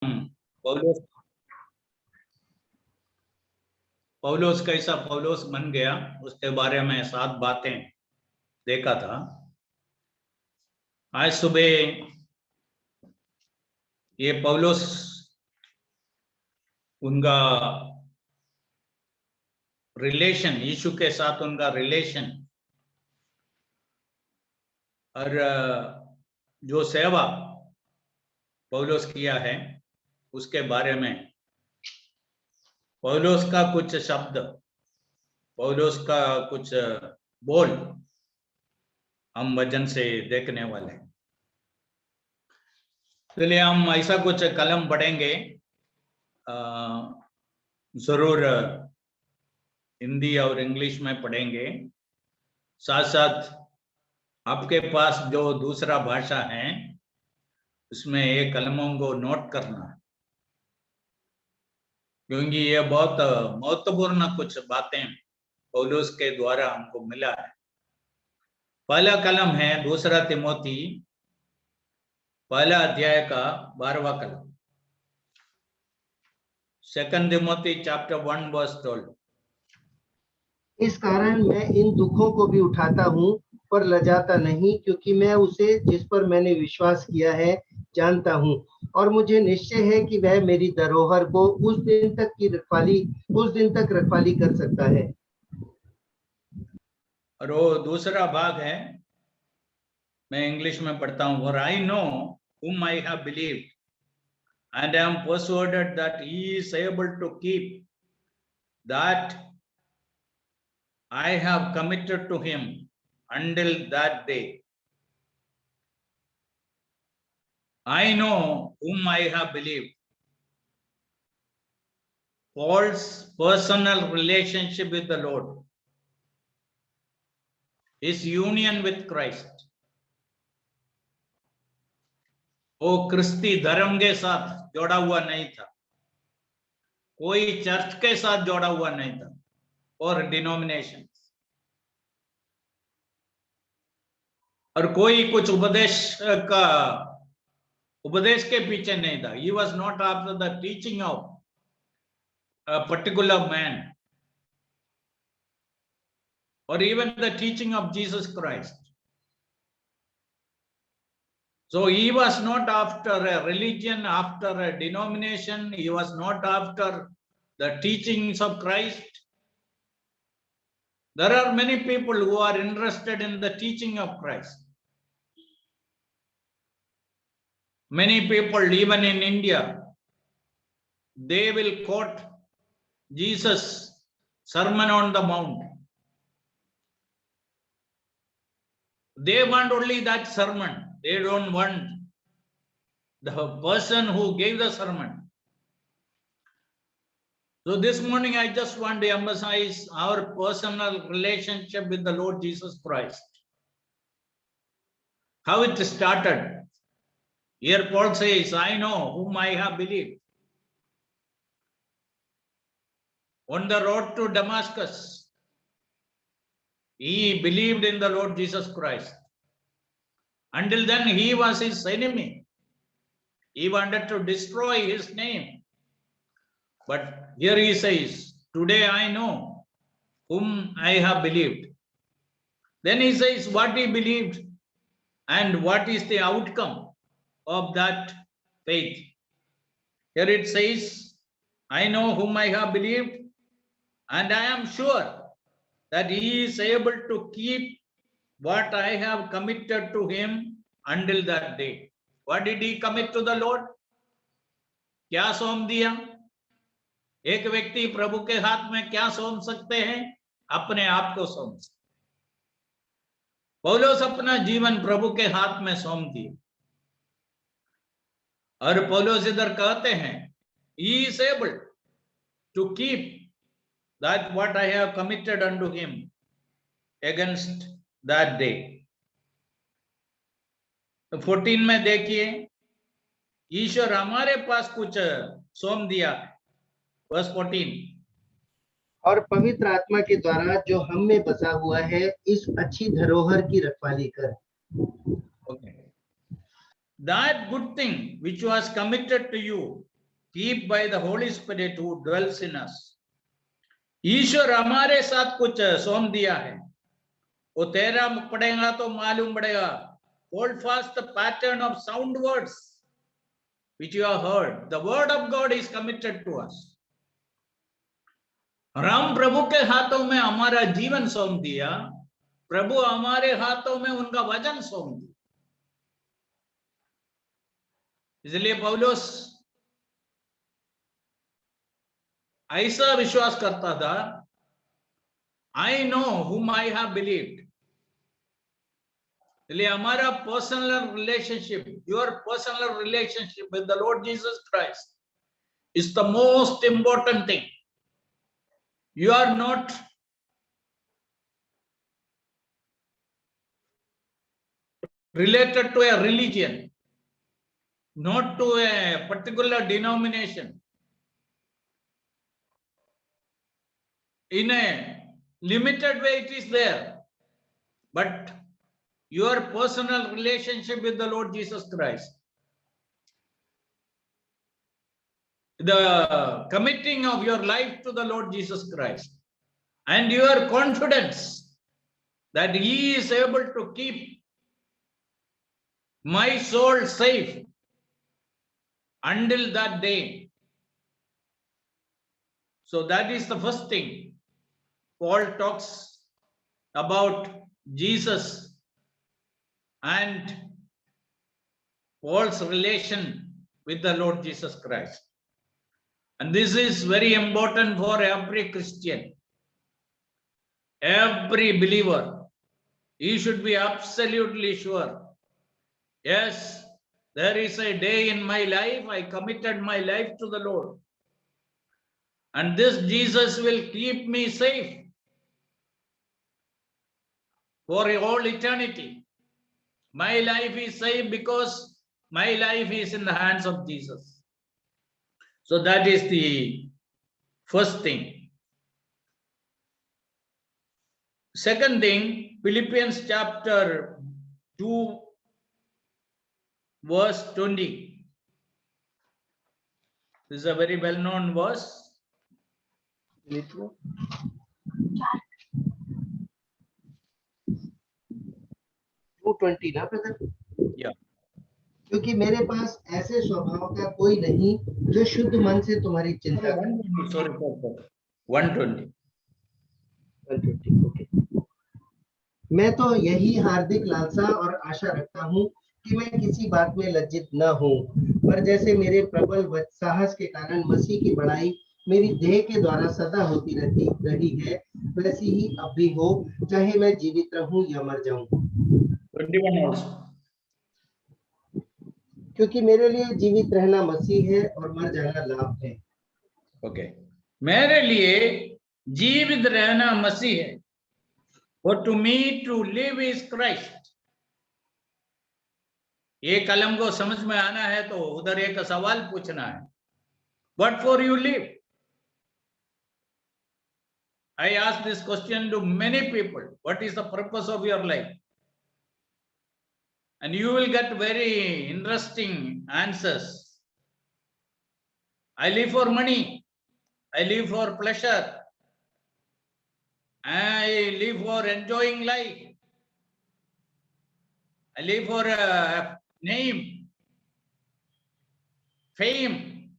पौलुस पौलुस कैसा पौलुस बन गया, उसके बारे में 7 बातें देखा था। आज सुबह ये पौलुस, उनका रिलेशन, यीशु के साथ उनका रिलेशन और जो सेवा पौलुस किया है उसके बारे में पौलुस का कुछ शब्द, पौलुस का कुछ बोल हम वचन से देखने वाले हैं। इसलिए हम ऐसा कुछ कलम पढ़ेंगे, जरूर हिंदी और इंग्लिश में पढ़ेंगे। साथ साथ आपके पास जो दूसरा भाषा है उसमें ये कलमों को नोट करना, क्योंकि ये बहुत महत्वपूर्ण कुछ बातें पौलुस के द्वारा हमको मिला है। पहला कलम है 2 तिमोथी पहला अध्याय का 12वां कलम, 2 तिमोथी चैप्टर 1 वर्स 12। इस कारण मैं इन दुखों को भी उठाता हूँ पर लजाता नहीं, क्योंकि मैं उसे जिस पर मैंने विश्वास किया है जानता हूँ, और मुझे निश्चय है कि वह मेरी धरोहर को उस दिन तक रखवाली कर सकता है। और वो दूसरा भाग है, मैं इंग्लिश में पढ़ता हूँ। For I know whom I have believed and am persuaded that he is able to keep that I have committed to him until that day. I know whom I have believed. Paul's personal relationship with the Lord, his union with Christ, वो क्रिस्ती धर्म के साथ जोड़ा हुआ नहीं था, कोई चर्च के साथ जोड़ा हुआ नहीं था और डिनोमिनेशन, और कोई कुछ उपदेश के पीछे नहीं था। He was not after the teaching of a particular man or even the teaching of Jesus Christ. So he was not after a religion, after a denomination. He was not after the teachings of Christ. There are many people who are interested in the teaching of Christ. Many people, even in India, they will quote Jesus' Sermon on the Mount. They want only that sermon. They don't want the person who gave the sermon. So this morning, I just want to emphasize our personal relationship with the Lord Jesus Christ. How it started. Here Paul says, I know whom I have believed. On the road to Damascus, he believed in the Lord Jesus Christ. Until then, he was his enemy. He wanted to destroy his name. But here he says, today I know whom I have believed. Then he says what he believed and what is the outcome of that faith. Here it says, I know whom I have believed, and I am sure that he is able to keep what I have committed to him until that day. What did he commit to the Lord? क्या सौंप दिया? एक व्यक्ति प्रभु के हाथ में क्या सौंप सकते हैं? अपने आप को सौंप सकते। पौलुस अपना जीवन प्रभु के हाथ में सौंप दिया, और पौलुस इधर कहते हैं, he is able to keep that what I have committed unto him against that day. 14 में देखिए, ईश्वर हमारे पास कुछ सौंप दिया। वर्स 14, और पवित्र आत्मा के द्वारा जो हम में बसा हुआ है, इस अच्छी धरोहर की रखवाली कर। okay. that good thing which was committed to you, keep by the Holy Spirit who dwells in us. ईश्वर हमारे साथ कुछ सौंप दिया है, वो तेरा पड़ेगा तो मालूम पड़ेगा. Hold fast the pattern of sound words which you have heard. The word of God is committed to us. Ram प्रभु के हाथों में हमारा जीवन सौंप दिया, प्रभु हमारे हाथों में उनका वचन सौंप दिया. इसलिए पौलुस ऐसा विश्वास करता था, I know whom I have believed. इसलिए हमारा personal relationship, your personal relationship with the Lord Jesus Christ is the most important thing. You are not related to a religion, not to a particular denomination. In a limited way it is there, but your personal relationship with the Lord Jesus Christ, the committing of your life to the Lord Jesus Christ, and your confidence that He is able to keep my soul safe until that day. So that is the first thing. Paul talks about Jesus and Paul's relation with the Lord Jesus Christ. And this is very important for every Christian, every believer. He should be absolutely sure. Yes, there is a day in my life I committed my life to the Lord. And this Jesus will keep me safe for all eternity. My life is safe because my life is in the hands of Jesus. So that is the first thing. Second thing, Philippians chapter 2, verse 20. This is a very well-known verse. 2:20 ना brother? Yeah. क्योंकि मेरे पास ऐसे स्वभाव का कोई नहीं जो शुद्ध मन से तुम्हारी चिंता करे. Sorry, 120. 120, ओके. मैं तो यही हार्दिक लालसा और आशा रखता हूँ कि मैं किसी बात में लज्जित न हूँ, पर जैसे मेरे प्रबल साहस के कारण मसीह की बड़ाई मेरी देह के द्वारा सदा होती रही है, वैसी ही अब भी हो, चाहे मैं जीवित रहूं या मर जाऊं. 21 also. क्योंकि मेरे लिए जीवित रहना मसीह है और मर जाना लाभ है. Okay. मेरे लिए जीवित रहना मसीह है. For to me to live is Christ. ये कलम को समझ में आना है तो उधर एक सवाल पूछना है. What for you live? I ask this question to many people. What is the purpose of your life? And you will get very interesting answers. I live for money. I live for pleasure. I live for enjoying life. I live for a name, fame.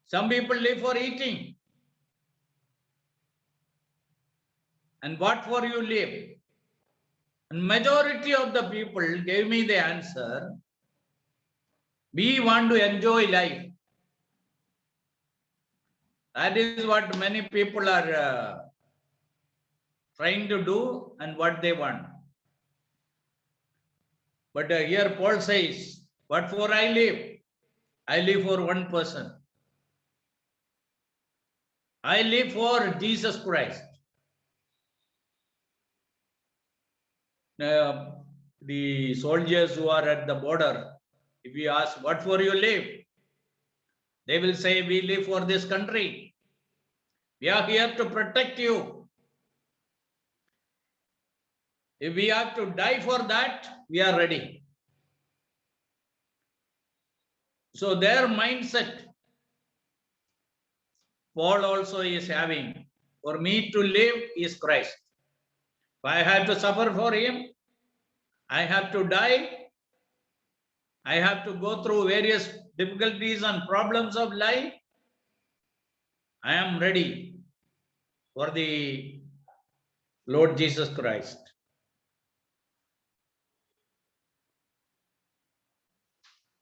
Some people live for eating. And what for you live? And majority of the people gave me the answer. We want to enjoy life. That is what many people are trying to do and what they want. But here Paul says, what for I live? I live for one person. I live for Jesus Christ. The soldiers who are at the border, if we ask, what for you live? They will say, we live for this country. We are here to protect you. If we have to die for that, we are ready. So their mindset, Paul also is having, for me to live is Christ. If I have to suffer for him, I have to die, I have to go through various difficulties and problems of life, I am ready for the Lord Jesus Christ.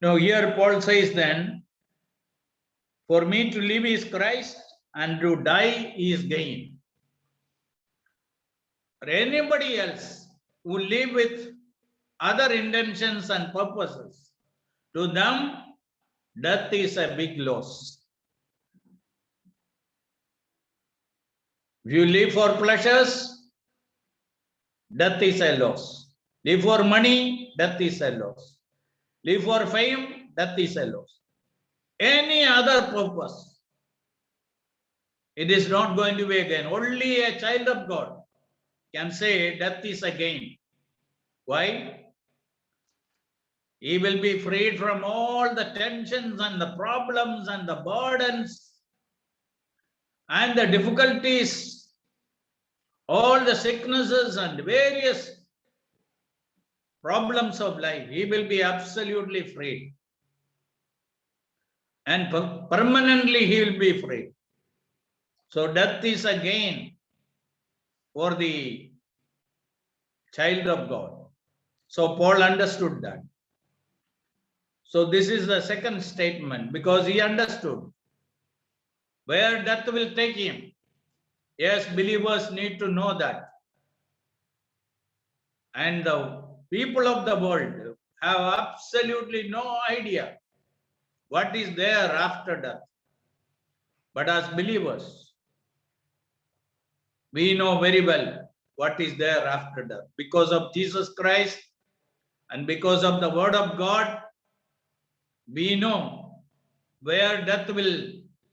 Now here Paul says then, for me to live is Christ and to die is gain. For anybody else who live with other intentions and purposes, to them death is a big loss. If you live for pleasures, death is a loss. Live for money, death is a loss. Live for fame, death is a loss. Any other purpose, it is not going to be a gain. Only a child of God can say death is a gain. Why? He will be freed from all the tensions and the problems and the burdens and the difficulties, all the sicknesses and various problems of life. He will be absolutely free. And permanently he will be free. So death is a gain for the child of God. So Paul understood that. So this is the second statement, because he understood where death will take him. Yes, believers need to know that. And the people of the world have absolutely no idea what is there after death. But as believers, we know very well what is there after death. Because of Jesus Christ and because of the word of God, we know where death will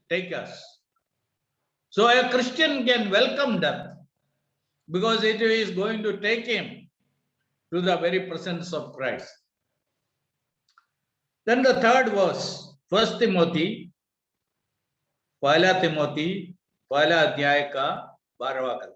take us. So a Christian can welcome death because it is going to take him to the very presence of Christ. Then the third verse, 1 Timothy, पहला तिमोथी पहला अध्याय का 12वां पद.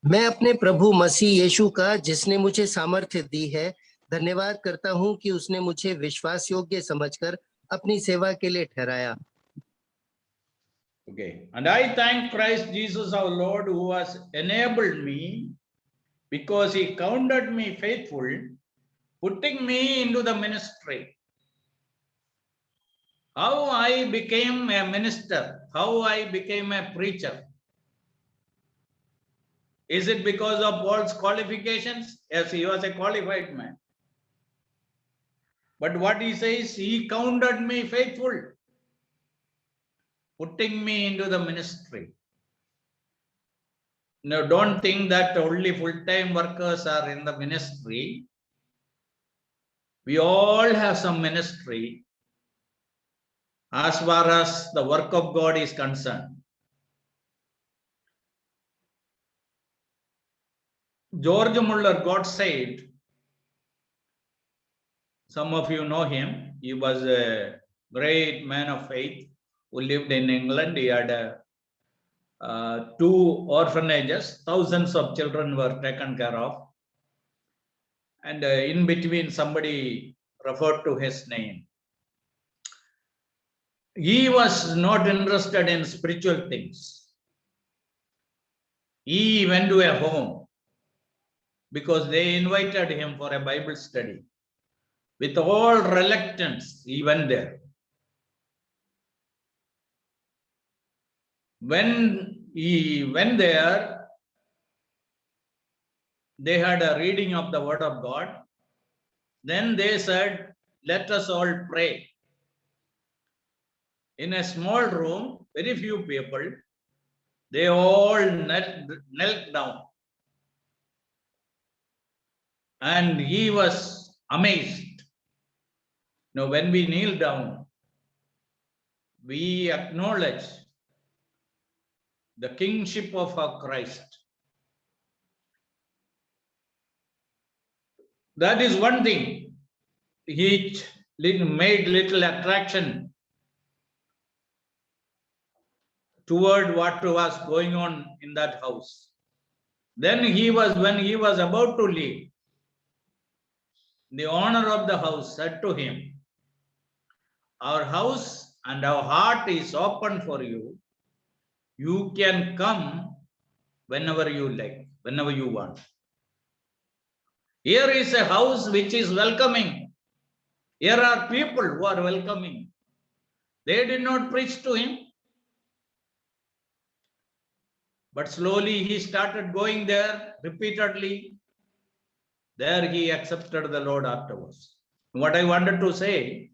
मैं अपने प्रभु मसीह यीशु का, जिसने मुझे सामर्थ्य दी है, धन्यवाद करता हूं कि उसने मुझे विश्वास योग्य समझकर अपनी सेवा के लिए ठहराया. Okay, and I thank Christ Jesus our Lord, who has enabled me, because he counted me faithful, putting me into the ministry. How I became a minister, how I became a preacher. Is it because of Paul's qualifications? Yes, he was a qualified man. But what he says, he counted me faithful, putting me into the ministry. Now, don't think that only full-time workers are in the ministry. We all have some ministry as far as the work of God is concerned. George Muller got saved. Some of you know him. He was a great man of faith who lived in England. He had 2 orphanages. Thousands of children were taken care of. And in between, somebody referred to his name. He was not interested in spiritual things. He went to a home because they invited him for a Bible study. With all reluctance, he went there. When he went there, they had a reading of the word of God. Then they said, let us all pray. In a small room, very few people, they all knelt down. And he was amazed. Now, when we kneel down, we acknowledge the kingship of our Christ. That is one thing. He made little attraction toward what was going on in that house. Then when he was about to leave, the owner of the house said to him, "Our house and our heart is open for you. You can come whenever you like, whenever you want." Here is a house which is welcoming. Here are people who are welcoming. They did not preach to him. But slowly he started going there repeatedly. There he accepted the Lord afterwards. What I wanted to say,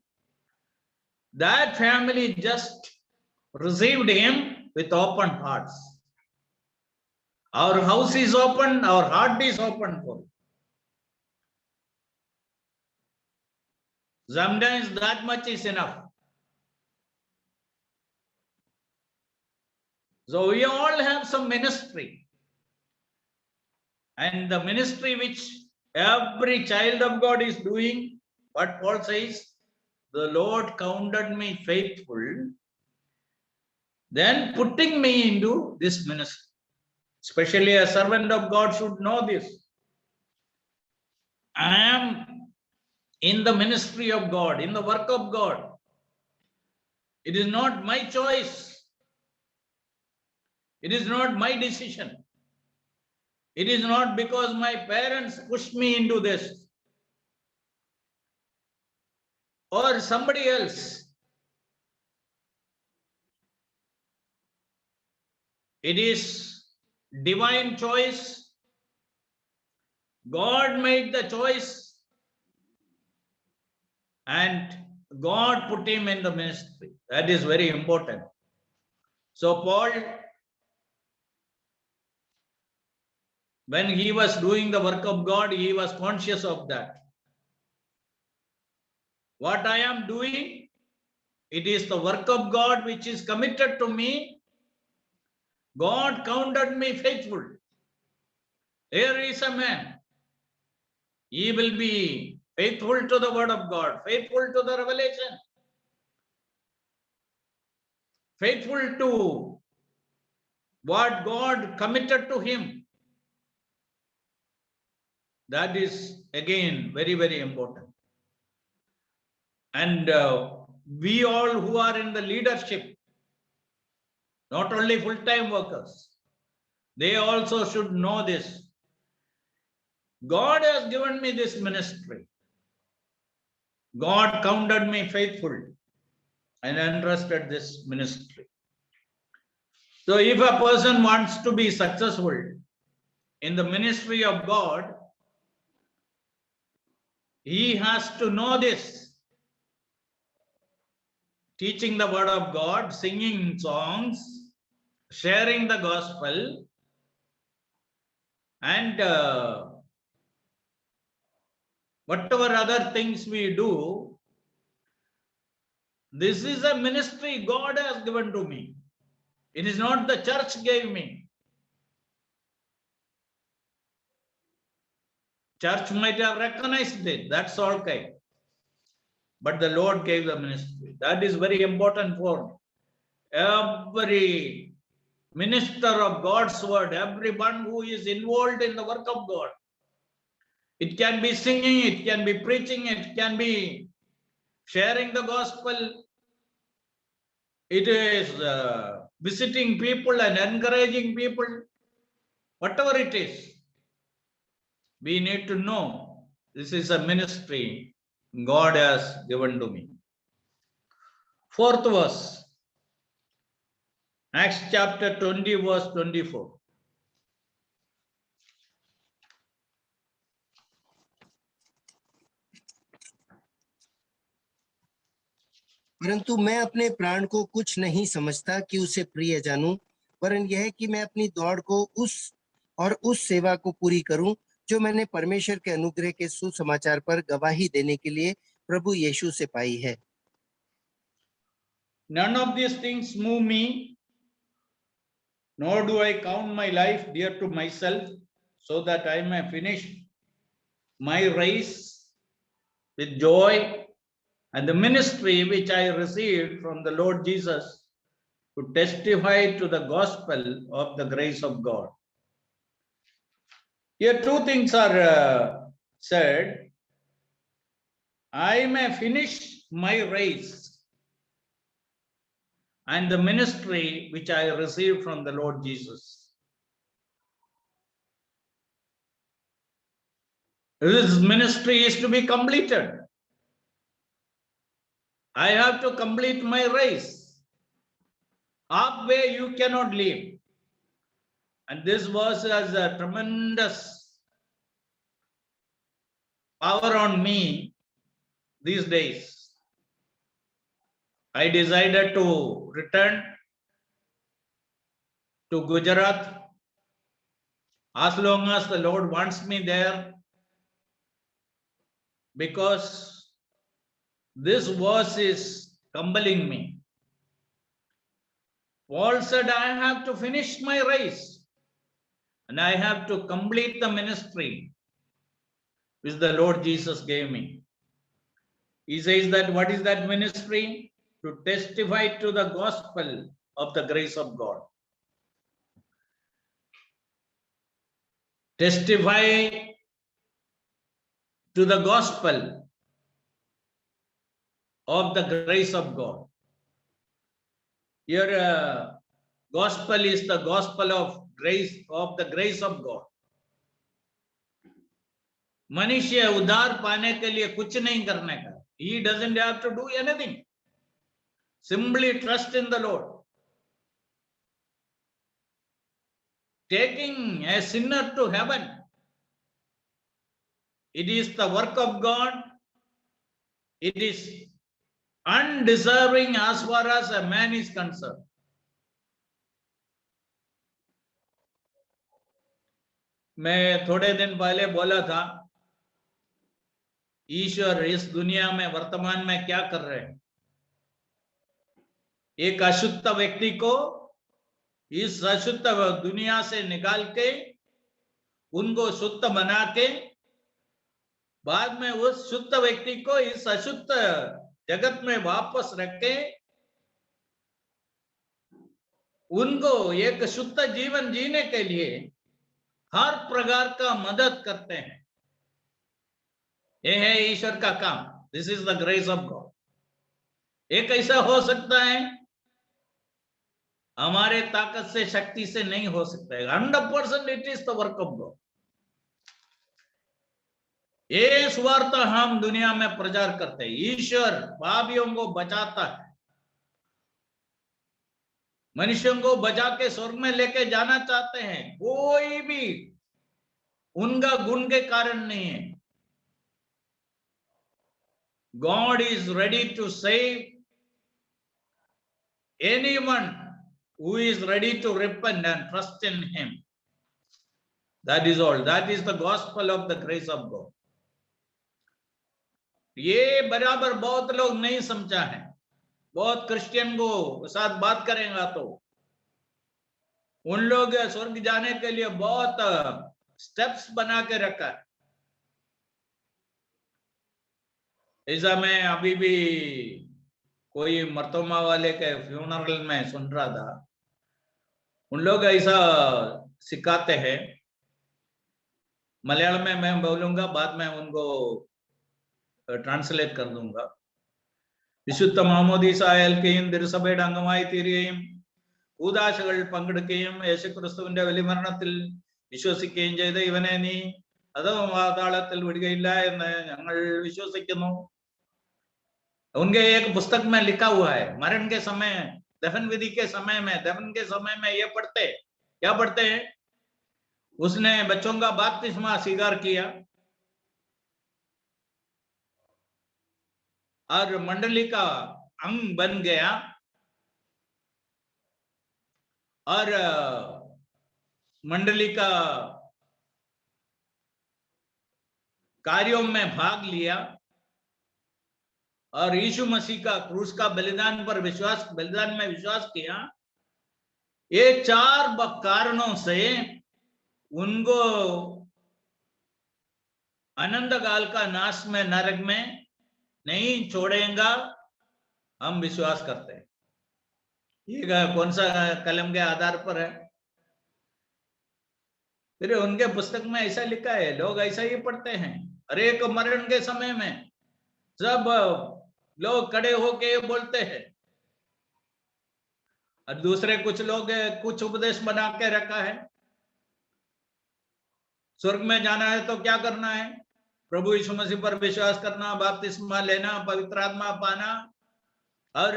that family just received him with open hearts. Our house is open, our heart is open for you. Sometimes that much is enough. So we all have some ministry. And the ministry which every child of God is doing, what Paul says, the Lord counted me faithful, then putting me into this ministry. Especially a servant of God should know this. I am in the ministry of God, in the work of God. It is not my choice. It is not my decision. It is not because my parents pushed me into this or somebody else. It is divine choice. God made the choice and God put him in the ministry. That is very important. So Paul, when he was doing the work of God, he was conscious of that. What I am doing, it is the work of God which is committed to me. God counted me faithful. Here is a man. He will be faithful to the word of God, faithful to the revelation, faithful to what God committed to him. That is again very, very important. And we all who are in the leadership, not only full-time workers, they also should know this. God has given me this ministry. God counted me faithful and entrusted this ministry. So if a person wants to be successful in the ministry of God, he has to know this. Teaching the word of God, singing songs, sharing the gospel, and whatever other things we do, this is a ministry God has given to me. It is not the church gave me. Church might have recognized it, that's okay. But the Lord gave the ministry. That is very important for every minister of God's word, everyone who is involved in the work of God. It can be singing, it can be preaching, it can be sharing the gospel. It is visiting people and encouraging people. Whatever it is, we need to know this is a ministry God has given to me. Fourth verse, Acts chapter 20, verse 24. परंतु मैं अपने प्राण को कुछ नहीं समझता कि उसे प्रिय जानूं, वरन यह कि मैं अपनी दौड़ को उस सेवा को पूरी करूं जो मैंने परमेश्वर के अनुग्रह के सुसमाचार पर गवाही देने के लिए प्रभु यीशु से पाई है। None of these things move me, nor do I count my life dear to myself, so that I may finish my race with joy and the ministry which I received from the Lord Jesus to testify to the gospel of the grace of God. Here two things are said. I may finish my race and the ministry which I received from the Lord Jesus. This ministry is to be completed. I have to complete my race. Halfway you cannot leave. And this verse has a tremendous power on me these days. I decided to return to Gujarat as long as the Lord wants me there, because this verse is compelling me. Paul said, I have to finish my race and I have to complete the ministry which the Lord Jesus gave me. He says that what is that ministry? To testify to the gospel of the grace of God. Testify to the gospel of the grace of God. Here, gospel is the gospel of grace, of the grace of God. मनुष्य उद्धार पाने के लिए कुछ नहीं करने का. He doesn't have to do anything. Simply trust in the Lord. Taking a sinner to heaven, it is the work of God. It is undeserving as far as a man is concerned. मैं थोड़े दिन पहले बोला था, ईश्वर इस दुनिया में वर्तमान में क्या कर रहे हैं. एक अशुद्ध व्यक्ति को इस अशुद्ध दुनिया से निकाल के उनको शुद्ध बना के बाद में उस शुद्ध व्यक्ति को इस अशुद्ध जगत में वापस रख के उनको एक शुद्ध जीवन जीने के लिए हर प्रकार का मदद करते हैं. ये है ईश्वर का काम. This is the grace of God. ये कैसा हो सकता है? हमारे ताकत से, शक्ति से नहीं हो सकता है. 100% it is the work of God. ये स्वार्थ हम दुनिया में प्रचार करते हैं. ईश्वर पापियों को बचाता है, मनुष्यों को बचा के स्वर्ग में लेके जाना चाहते हैं. कोई भी उनका गुण के कारण नहीं है. God is ready to save anyone who is ready to repent and trust in him. That is all. That is the gospel of the grace of God. ये बराबर बहुत लोग नहीं समझा है. बहुत क्रिश्चियन को साथ बात करेंगे तो उन लोग स्वर्ग जाने के लिए बहुत स्टेप्स बना के रखा है. ऐसा मैं अभी भी कोई मर्तोमा वाले के फ्यूनरल में सुन रहा था. उन लोग ऐसा सिखाते हैं. मलयालम में मैं बोलूंगा, बाद में उनको ട്രാൻസ്ലേറ്റ് कर दूंगा. വിശുദ്ധ മാമോദീസ ഏൽക്കുകയും തിരുസഭയുടെ അംഗമായി തീരുകയും കൂദാശകൾ പങ്കെടുക്കുകയും യേശുക്രിസ്തുവിന്റെ ബലിമരണത്തിൽ വിശ്വസിക്കുകയും ചെയ്ത ഇവനെ നീ അധോപാതാളത്തിൽ വിടുകയില്ല എന്ന് ഞങ്ങൾ വിശ്വസിക്കുന്നു. उनके एक पुस्तक में लिखा हुआ है, मरण के समय, दफन विधि के समय में, दफन के समय में ये पढ़ते, क्या पढ़ते हैं? उसने बच्चों का बपतिस्मा स्वीकार किया और मंडली का अंग बन गया और मंडली का कार्यों में भाग लिया और यीशु मसीह का क्रूस का बलिदान में विश्वास किया. ये 4 कारणों से उनको अनंत काल का नाश में नरक में नहीं छोड़ेगा, हम विश्वास करते हैं। ये कौन सा कलम के आधार पर है? फिर उनके पुस्तक में ऐसा लिखा है, लोग ऐसा ही पढ़ते हैं। हर एक मरण के समय में सब लोग खड़े होके बोलते हैं, और दूसरे कुछ लोग कुछ उपदेश बना के रखा है। स्वर्ग में जाना है तो क्या करना है? प्रभु यीशु मसीह पर विश्वास करना, बपतिस्मा लेना, पवित्र आत्मा पाना और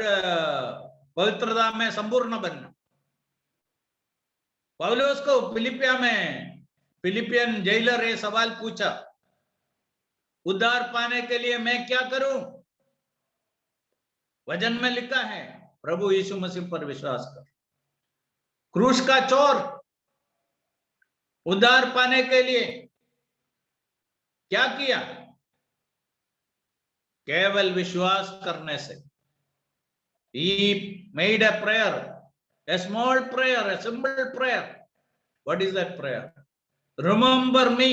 पवित्रता में संपूर्ण बनना। पौलुस को फिलिपियन जेलर ये सवाल पूछा, उद्धार पाने के लिए मैं क्या करूं? वचन में लिखा है, प्रभु यीशु मसीह पर विश्वास कर। क्रूस का चोर उद्धार पाने के लिए क्या किया? केवल विश्वास करने से। He made a prayer, a small prayer, a simple prayer. What is that prayer? Remember me.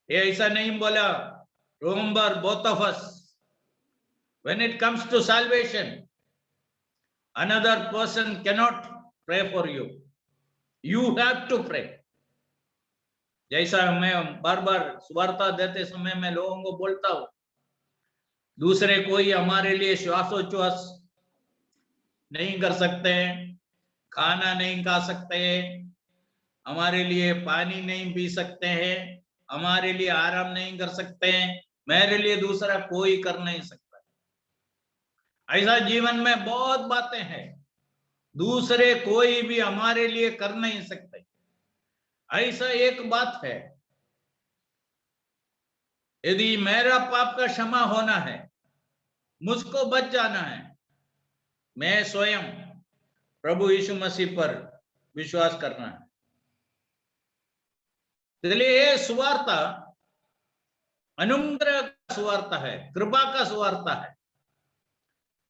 ये ऐसा नहीं बोला, remember both of us. When it comes to salvation, another person cannot pray for you. You have to pray. जैसा मैं बार बार सुवार्ता देते समय मैं लोगों को बोलता हूं, दूसरे कोई हमारे लिए श्वासोच्छ्वास नहीं कर सकते, खाना नहीं खा सकते, हमारे लिए पानी नहीं पी सकते हैं, हमारे लिए आराम नहीं कर सकते हैं, मेरे लिए दूसरा कोई कर नहीं सकता। ऐसा जीवन में बहुत बातें हैं, दूसरे कोई भी हमारे लिए कर नहीं सकते। ऐसा एक बात है, यदि मेरा पाप का क्षमा होना है, मुझको बच जाना है, मैं स्वयं प्रभु यीशु मसीह पर विश्वास करना है। इसलिए ये सुवार्ता अनुग्रह का सुवार्ता है, कृपा का सुवार्ता है।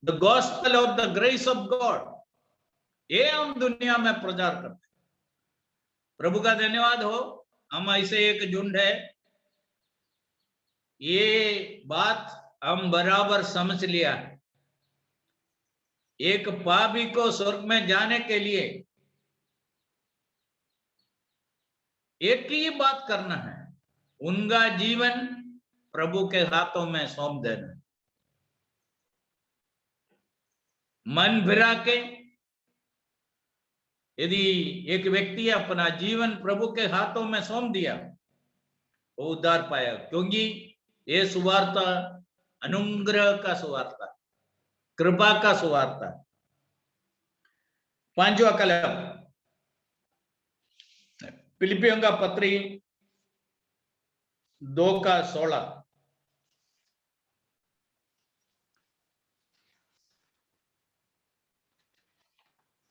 The gospel of the grace of God, ये हम दुनिया में प्रचार करते हैं। प्रभु का धन्यवाद हो, हम ऐसे एक झुंड है, ये बात हम बराबर समझ लिया है। एक पापी को स्वर्ग में जाने के लिए एक ही बात करना है, उनका जीवन प्रभु के हाथों में सौंप देना। मन फिरा के यदि एक व्यक्ति अपना जीवन प्रभु के हाथों में सौंप दिया, वो उद्धार पाया, क्योंकि ये सुवार्ता अनुग्रह का सुवार्ता, कृपा का सुवार्ता। पांचवा कलम, फिलिपियों का पत्री 2:16।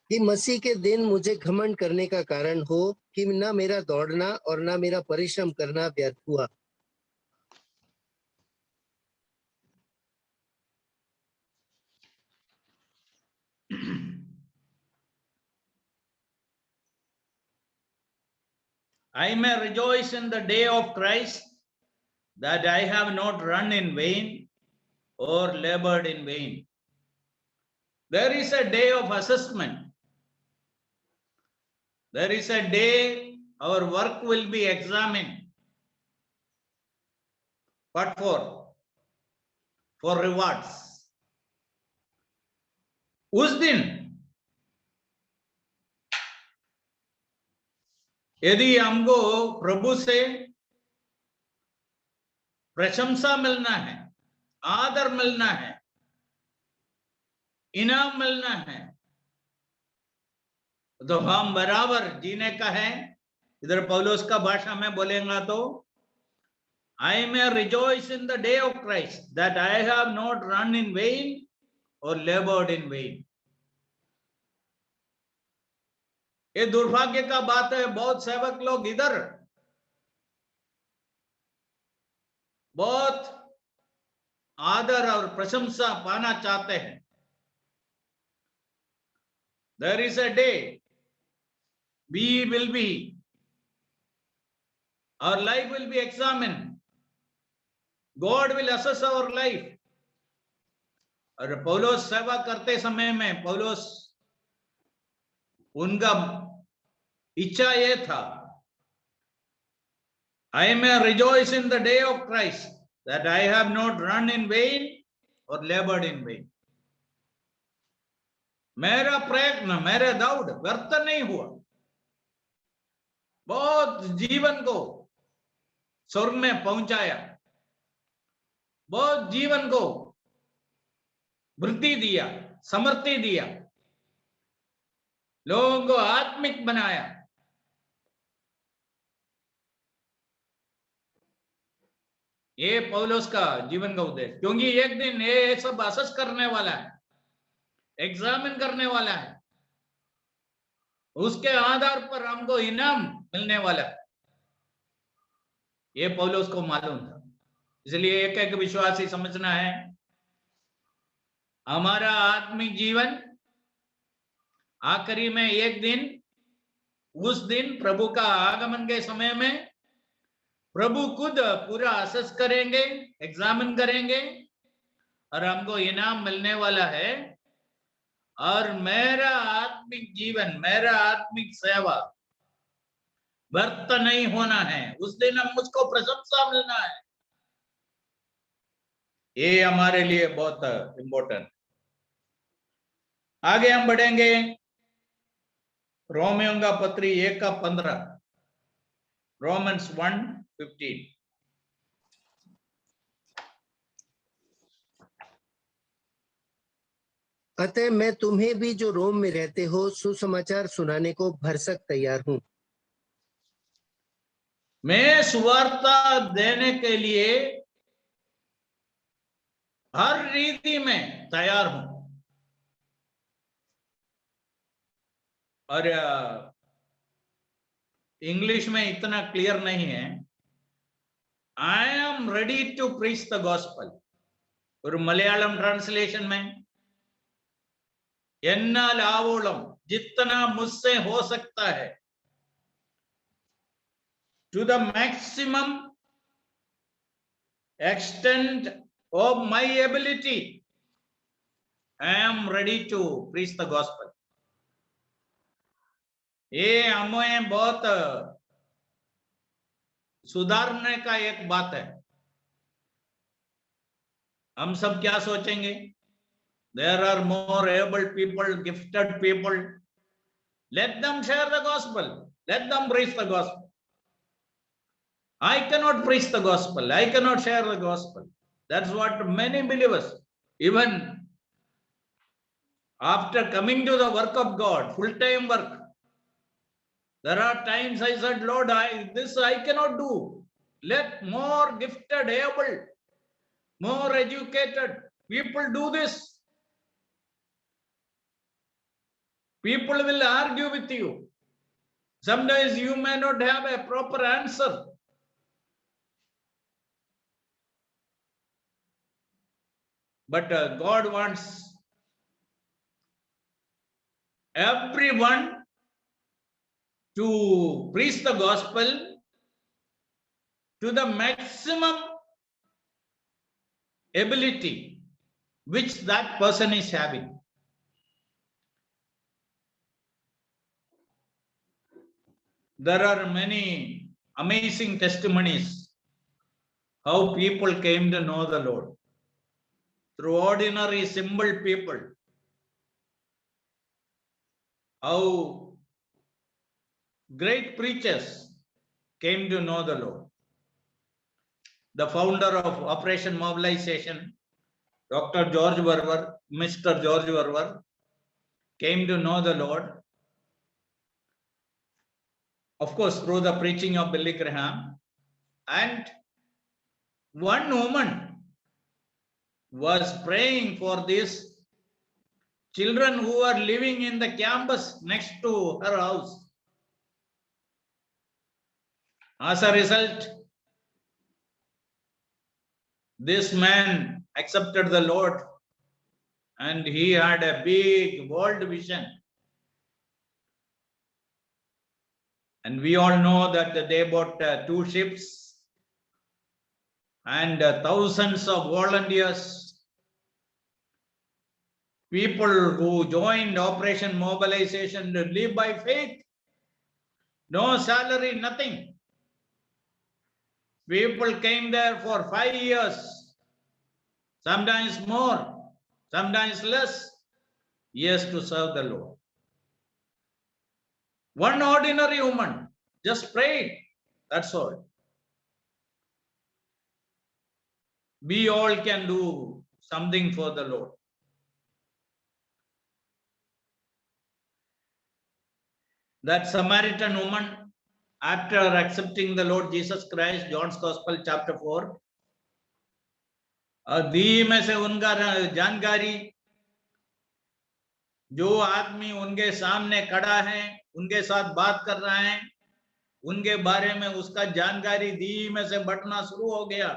कि मसीह के दिन मुझे घमंड करने का कारण हो, कि ना मेरा दौड़ना और ना मेरा परिश्रम करना व्यर्थ हुआ। I may rejoice in the day of Christ, that I have not run in vain or labored in vain. There is a day of assessment. There is a day our work will be examined. What for? For rewards. उस दिन यदि हमको प्रभु से प्रशंसा मिलना है, आदर मिलना है, इनाम मिलना है, तो हम बराबर जीने का है। इधर पौलुस का भाषा में बोलेगा तो, I may rejoice in the day of Christ, that I have not run in vain or labored in vain. ये दुर्भाग्य का बात है, बहुत सेवक लोग इधर बहुत आदर और प्रशंसा पाना चाहते हैं। There is a day we will be Our life will be examined. God will assess our life. और पौलुस सेवा करते समय में पौलुस उनका इच्छा ये था, I may rejoice in the day of Christ, that I have not run in vain or labored in vain. मेरा प्रयत्न, मेरा दौड़ व्यर्थ नहीं हुआ। बहुत जीवन को स्वर्ग में पहुंचाया, बहुत जीवन को वृद्धि दिया, समृद्धि दिया, लोगों को आत्मिक बनाया। ये पौलुस का जीवन का उद्देश्य, क्योंकि एक दिन ये सब असेस करने वाला है, एग्जामिन करने वाला है, उसके आधार पर हमको इनाम मिलने वाला है। ये पौलुस को मालूम था। इसलिए एक एक विश्वासी समझना है, हमारा आत्मिक जीवन आखिरी में एक दिन, उस दिन प्रभु का आगमन के समय में प्रभु खुद पूरा असेस करेंगे, एग्जामिन करेंगे और हमको इनाम मिलने वाला है। और मेरा आत्मिक जीवन, मेरा आत्मिक सेवा व्यर्थ नहीं होना है। उस दिन हम मुझको प्रशंसा मिलना है। ये हमारे लिए बहुत इंपॉर्टेंट। आगे हम बढ़ेंगे, रोमियों का पत्री 1:15, रोमन्स 1:15। अतः मैं तुम्हें भी जो रोम में रहते हो सुसमाचार सुनाने को भरसक तैयार हूँ। मैं सुवार्ता देने के लिए हर रीति में तैयार हूं। और इंग्लिश में इतना क्लियर नहीं है, I am ready to preach the gospel. और मलयालम ट्रांसलेशन में एन्नाल आवोलम, जितना मुझसे हो सकता है, to the maximum extent of my ability, I am ready to preach the gospel. ये हमें बहुत सुधारने का एक बात है। हम सब क्या सोचेंगे, there are more able people, gifted people, let them share the gospel, let them preach the gospel. I cannot preach the gospel, I cannot share the gospel. That's what many believers, even after coming to the work of God, full-time work, there are times I said, Lord, this I cannot do. Let more gifted, able, more educated people do this. People will argue with you. Sometimes you may not have a proper answer. But God wants everyone to preach the gospel to the maximum ability which that person is having. There are many amazing testimonies how people came to know the Lord through ordinary simple people. How great preachers came to know the Lord. The founder of Operation Mobilization, Dr. George Verwer, Mr. George Verwer, came to know the Lord, of course, through the preaching of Billy Graham. And one woman was praying for these children who are living in the campus next to her house. As a result, this man accepted the Lord and he had a big world vision. And we all know that they bought 2 ships and thousands of volunteers, people who joined Operation Mobilization to live by faith. No salary, nothing. People came there for 5 years, sometimes more, sometimes less, years to serve the Lord. One ordinary woman just prayed. That's all. We all can do something for the Lord. That Samaritan woman, after accepting the Lord Jesus Christ, John's Gospel chapter 4, धीमे से उनका जानकारी, जो आदमी उनके सामने खड़ा है, उनके साथ बात कर रहा है, उनके बारे में उसका जानकारी धीमे से बढ़ना शुरू हो गया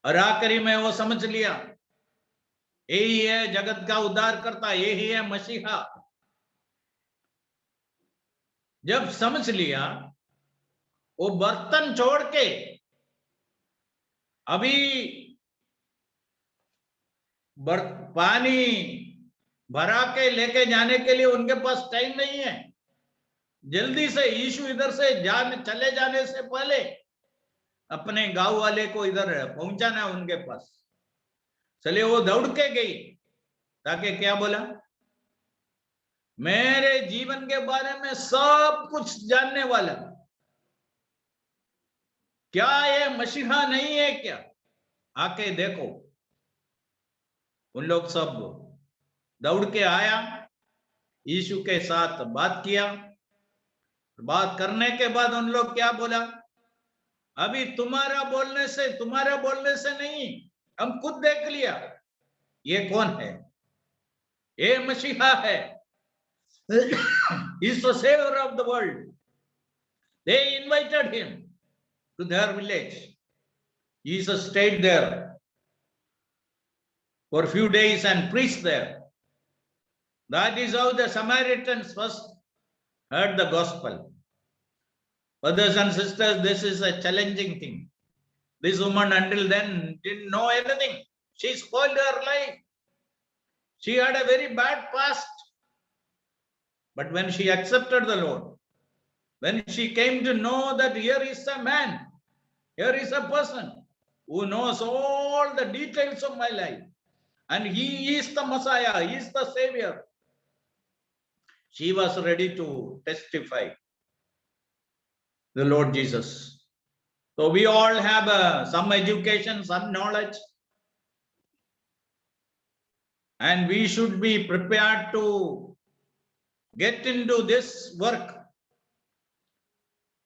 और आखिरी में वो समझ लिया यही है जगत का उद्धार करता, यही है मसीहा। जब समझ लिया, वो बर्तन छोड़ के अभी पानी भरा के लेके जाने के लिए उनके पास टाइम नहीं है। जल्दी से यीशु इधर से चले जाने से पहले अपने गांव वाले को इधर पहुंचाना उनके पास। चलिए वो दौड़ के गई ताकि क्या बोला, मेरे जीवन के बारे में सब कुछ जानने वाला, क्या ये मसीहा नहीं है क्या, आके देखो। उन लोग सब दौड़ के आया, यीशु के साथ बात किया। बात करने के बाद उन लोग क्या बोला, अभी तुम्हारा बोलने से नहीं, हम खुद देख लिया ये कौन है, ये मसीहा है, He's the savior of the world. They invited him to their village. Jesus stayed there for a few days and preached there. That is how the Samaritans first heard the gospel. Brothers and sisters, this is a challenging thing. This woman until then didn't know anything. She spoiled her life. She had a very bad past. But when she accepted the Lord, when she came to know that here is a man, here is a person who knows all the details of my life, and he is the Messiah, he is the Savior, she was ready to testify the Lord Jesus. So we all have some education, some knowledge, and we should be prepared to get into this work,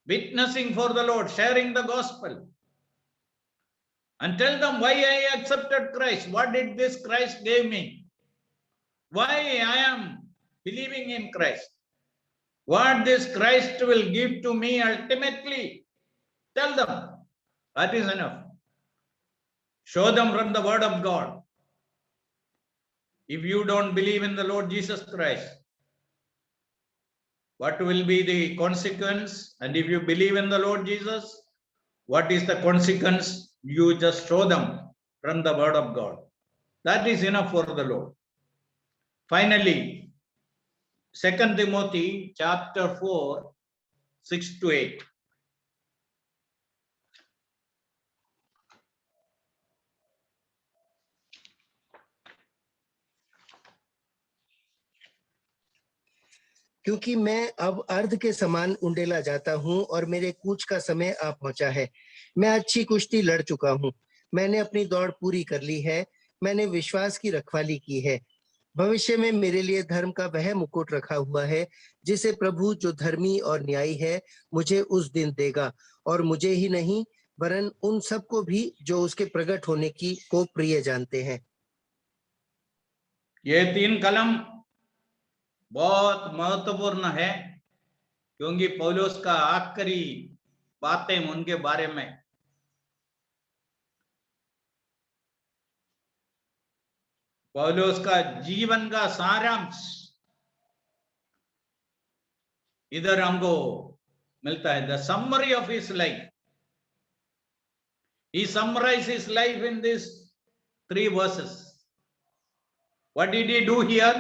witnessing for the Lord, sharing the gospel, and tell them why I accepted Christ. What did this Christ give me? Why I am believing in Christ? What this Christ will give to me ultimately? Tell them. That is enough. Show them from the word of God. If you don't believe in the Lord Jesus Christ, what will be the consequence? And if you believe in the Lord Jesus, what is the consequence? You just show them from the word of God. That is enough for the Lord. Finally, 2 Timothy chapter 4, 6 to 8. क्योंकि मैं अब अर्ध के समान उंडेला जाता हूँ और मेरे कूच का समय आ पहुंचा है। मैं अच्छी कुश्ती लड़ चुका हूँ, मैंने अपनी दौड़ पूरी कर ली है, मैंने विश्वास की रखवाली की है। भविष्य में मेरे लिए धर्म का वह मुकुट रखा हुआ है जिसे प्रभु जो धर्मी और न्यायी है मुझे उस दिन देगा, और मुझे ही नहीं वरन उन सबको भी जो उसके प्रकट होने की को प्रिय जानते हैं। ये 3 कलम बहुत महत्वपूर्ण है, क्योंकि पौलुस का आखिरी बातें उनके बारे में। पौलुस का जीवन का सारांश इधर हमको मिलता है the summary of his life. He summarized his life in these 3 verses. What did he do here?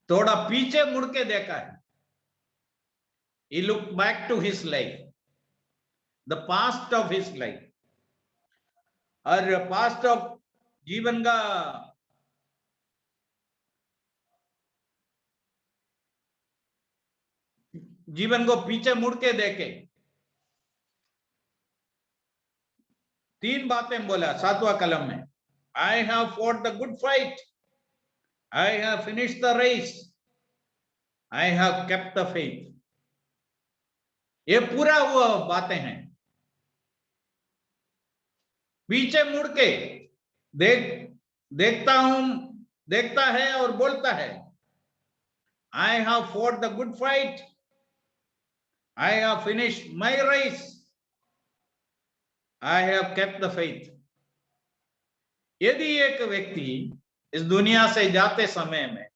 थोड़ा पीछे मुड़ के देखा है. He looked back to his life, the past of his life. और past of जीवन का जीवन को पीछे मुड़ के देखे. 3 बातें बोला 7वां कलम में. I have fought the good fight. I have finished the race. I have kept the faith. ये पूरा वो बातें हैं. पीछे मुड़ के देखता है और बोलता है. I have fought the good fight. I have finished my race. I have kept the faith. यदि एक व्यक्ति इस दुनिया से जाते समय में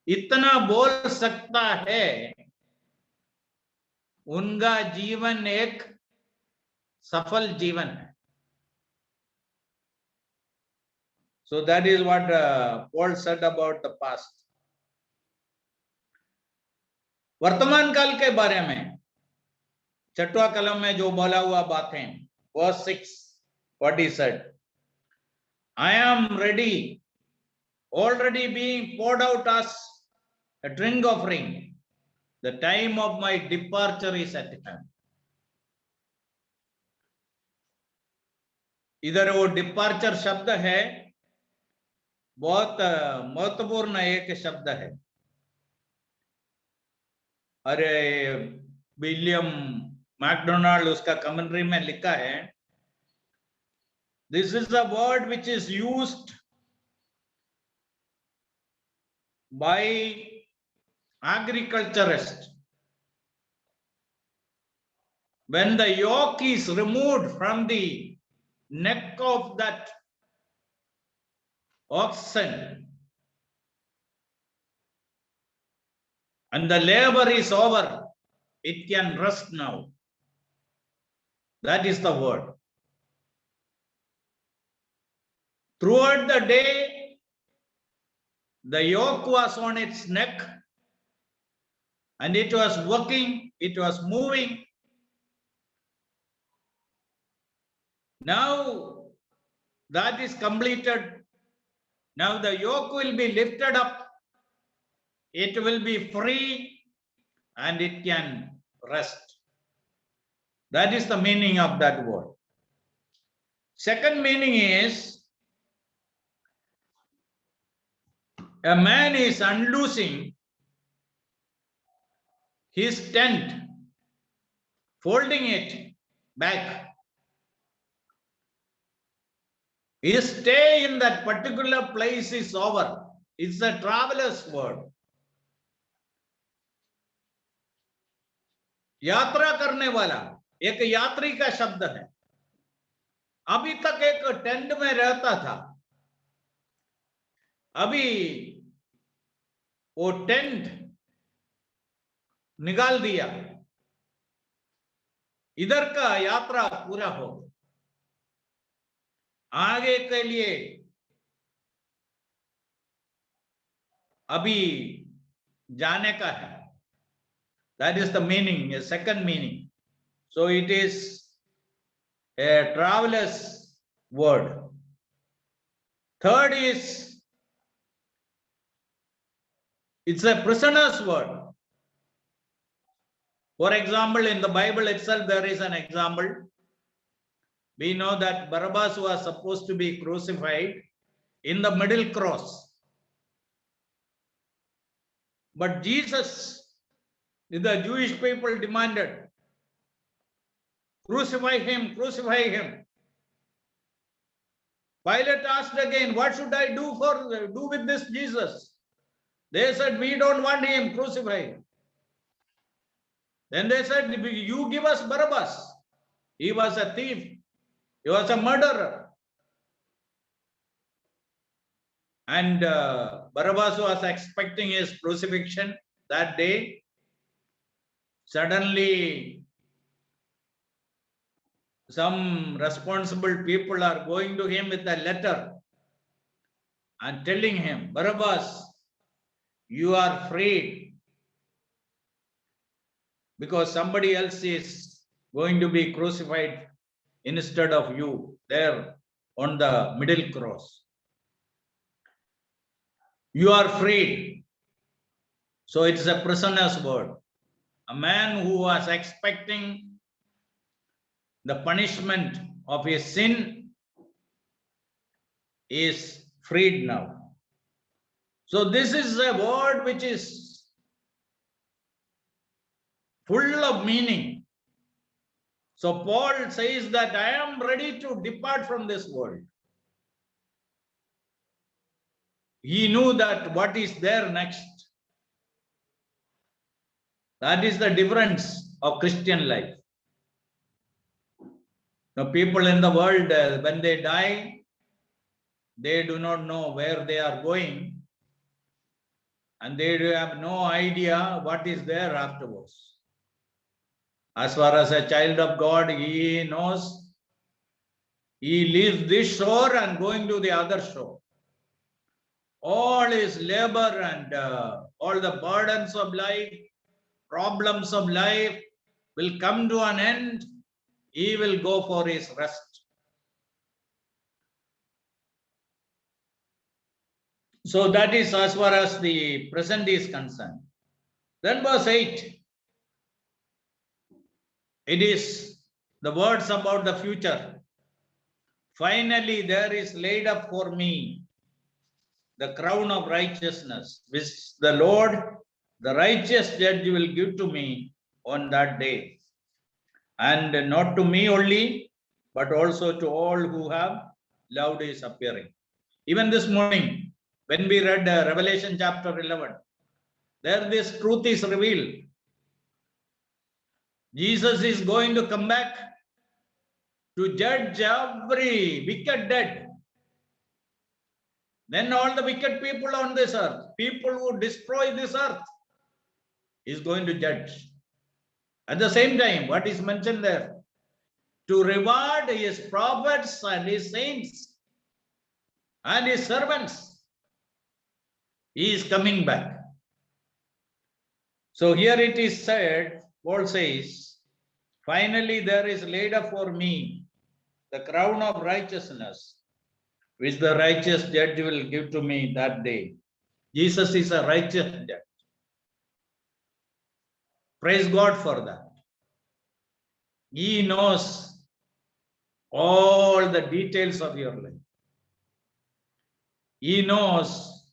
इतना बोल सकता है, उनका जीवन एक सफल जीवन है. So that is what Paul said about the past. वर्तमान काल के बारे में 6वां कलम में जो बोला हुआ बातें, verse 6, what he said. I am ready, already being poured out as a drink offering. The time of my departure is at hand. इधर वो डिपार्चर शब्द है, बहुत महत्वपूर्ण एक शब्द है. अरे विलियम मैकडोनाल्ड उसका कमेंट्री में लिखा है, this is a word which is used by agriculturists when the yoke is removed from the neck of that oxen and the labor is over, it can rest now. That is the word. Throughout the day, the yoke was on its neck and it was working, it was moving. Now that is completed. Now the yoke will be lifted up, it will be free and it can rest. That is the meaning of that word. Second meaning is, a man is unloosing his tent, folding it back. His stay in that particular place is over. It's a traveler's word. यात्रा करने वाला एक यात्री का शब्द है. अभी तक एक टेंट में रहता था, अभी वो टेंट निकाल दिया, इधर का यात्रा पूरा हो, आगे के लिए अभी जाने का है. That is the meaning, a second meaning. So it is a traveler's word. Third is, it's a prisoner's word. For example, in the Bible itself, there is an example. We know that Barabbas was supposed to be crucified in the middle cross. But Jesus, the Jewish people demanded, crucify him, crucify him. Pilate asked again, what should I do with this Jesus? They said, we don't want him, crucify him. Then they said, you give us Barabbas. He was a thief. He was a murderer. And Barabbas was expecting his crucifixion. that day, suddenly some responsible people are going to him with a letter and telling him, Barabbas, you are freed because somebody else is going to be crucified instead of you there on the middle cross. You are freed. So it's a prisoner's word. A man who was expecting the punishment of his sin is freed now. So this is a word which is full of meaning. So Paul says that I am ready to depart from this world. He knew that what is there next. That is the difference of Christian life. The people in the world, when they die, they do not know where they are going, and they have no idea what is there afterwards. As far as a child of God, he knows he leaves this shore and going to the other shore. All his labor and all the burdens of life, problems of life will come to an end. He will go for his rest. So that is as far as the present is concerned. Then verse 8. It is the words about the future. Finally, there is laid up for me the crown of righteousness, which the Lord, the righteous judge, will give to me on that day. And not to me only, but also to all who have loved his appearing. Even this morning, when we read Revelation chapter 11, there this truth is revealed. Jesus is going to come back to judge every wicked dead. Then all the wicked people on this earth, people who destroy this earth, is going to judge. At the same time, what is mentioned there? To reward his prophets and his saints and his servants. He is coming back. So here it is said, Paul says, finally there is laid up for me the crown of righteousness, which the righteous judge will give to me that day. Jesus is a righteous judge. Praise God for that. He knows all the details of your life. He knows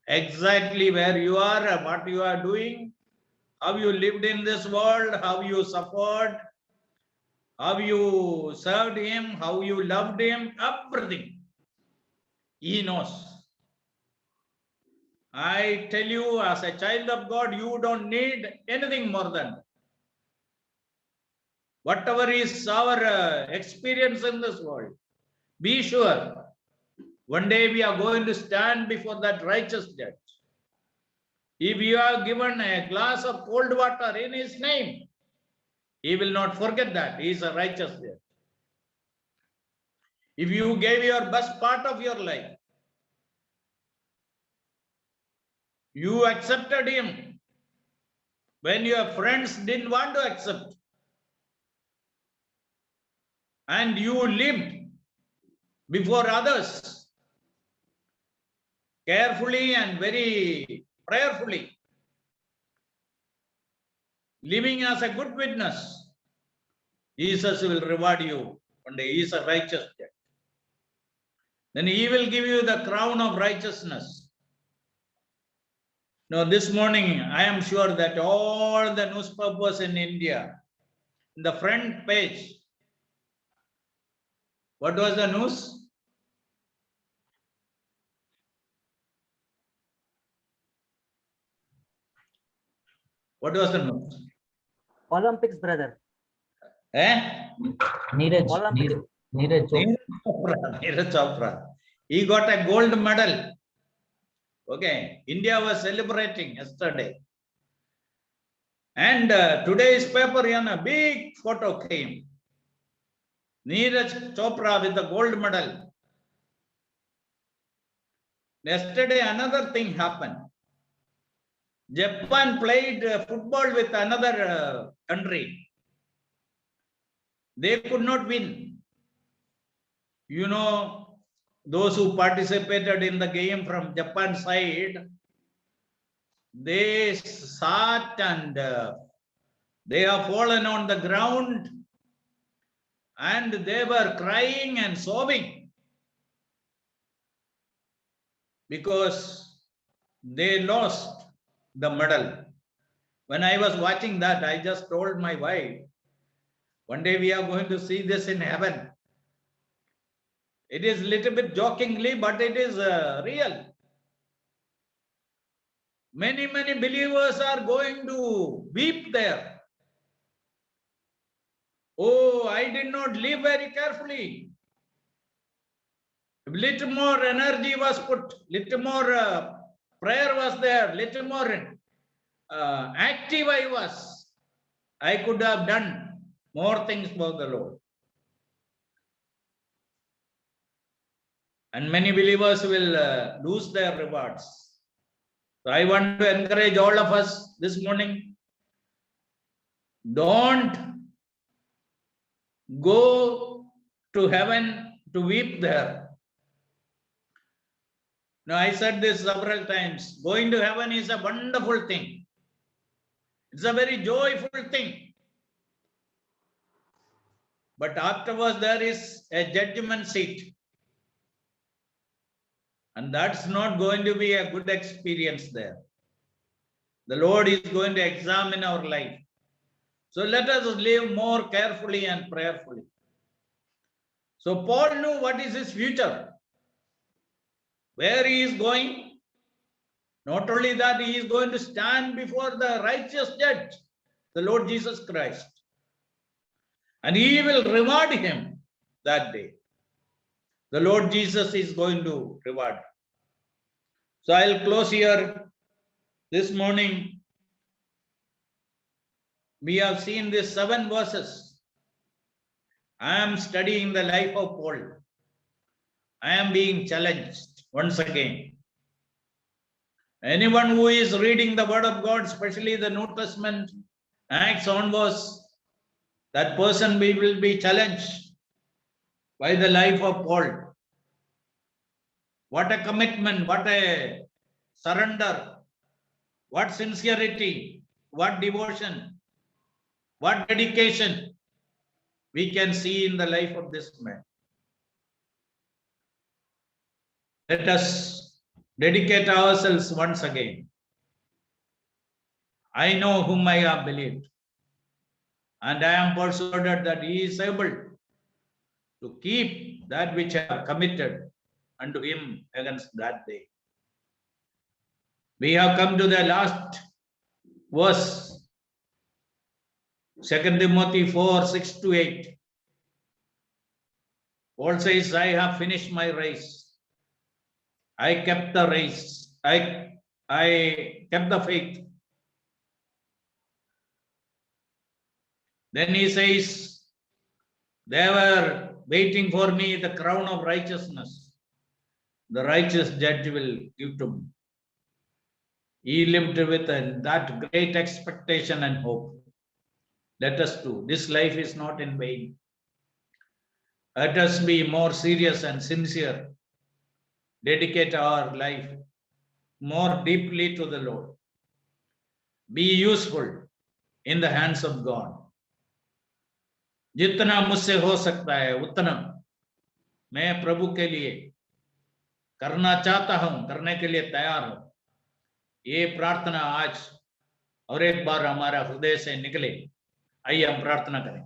exactly where you are and what you are doing, how you lived in this world, how you suffered, how you served him, how you loved him, everything. He knows. I tell you, as a child of God, you don't need anything more than that. Whatever is our experience in this world, be sure one day we are going to stand before that righteous judge. If you are given a glass of cold water in his name, he will not forget that. He is a righteous judge. If you gave your best part of your life, you accepted him when your friends didn't want to accept, and you lived before others carefully and very prayerfully, living as a good witness, Jesus will reward you one day. He is a righteous judge. Then he will give you the crown of righteousness. Now, this morning, I am sure that all the newspapers in India, in the front page, what was the news? What was the news? Olympics, brother. Neeraj Olympics. Chopra. Neeraj Chopra. He got a gold medal. Okay. India was celebrating yesterday. And today's paper, a big photo came. Neeraj Chopra with the gold medal. Yesterday, another thing happened. Japan played football with another country. They could not win. You know, those who participated in the game from Japan side, they sat and they have fallen on the ground and they were crying and sobbing because they lost the medal. When I was watching that, I just told my wife, one day we are going to see this in heaven. It is little bit jokingly, but it is real. Many believers are going to weep there. Oh, I did not live very carefully. Little more energy was put, little more prayer was there, little more active I was. I could have done more things for the Lord. And many believers will lose their rewards. So I want to encourage all of us this morning. Don't go to heaven to weep there. Now, I said this several times. Going to heaven is a wonderful thing. It's a very joyful thing. But afterwards, there is a judgment seat. And that's not going to be a good experience there. The Lord is going to examine our life. So let us live more carefully and prayerfully. So Paul knew what is his future, where he is going. Not only that, he is going to stand before the righteous judge, the Lord Jesus Christ. And he will reward him that day. The Lord Jesus is going to reward. So I'll close here. This morning, we have seen these 7 verses. I am studying the life of Paul. I am being challenged once again. Anyone who is reading the Word of God, especially the New Testament, Acts onwards, that person will be challenged by the life of Paul. What a commitment, what a surrender, what sincerity, what devotion, what dedication we can see in the life of this man. Let us dedicate ourselves once again. I know whom I have believed, and I am persuaded that he is able to keep that which I have committed unto him against that day. We have come to the last verse, 2 Timothy 4:6-8. Paul says, I have finished my race. I kept the race. I kept the faith. Then he says, they were waiting for me the crown of righteousness. The righteous judge will give to me. He lived with that great expectation and hope. Let us do. This life is not in vain. Let us be more serious and sincere. Dedicate our life more deeply to the Lord. Be useful in the hands of God. जितना मुझसे हो सकता है उतना मैं प्रभु के लिए करना चाहता हूं, करने के लिए तैयार हूं. ये प्रार्थना आज और एक बार हमारा हृदय से निकले. आइए हम प्रार्थना करें.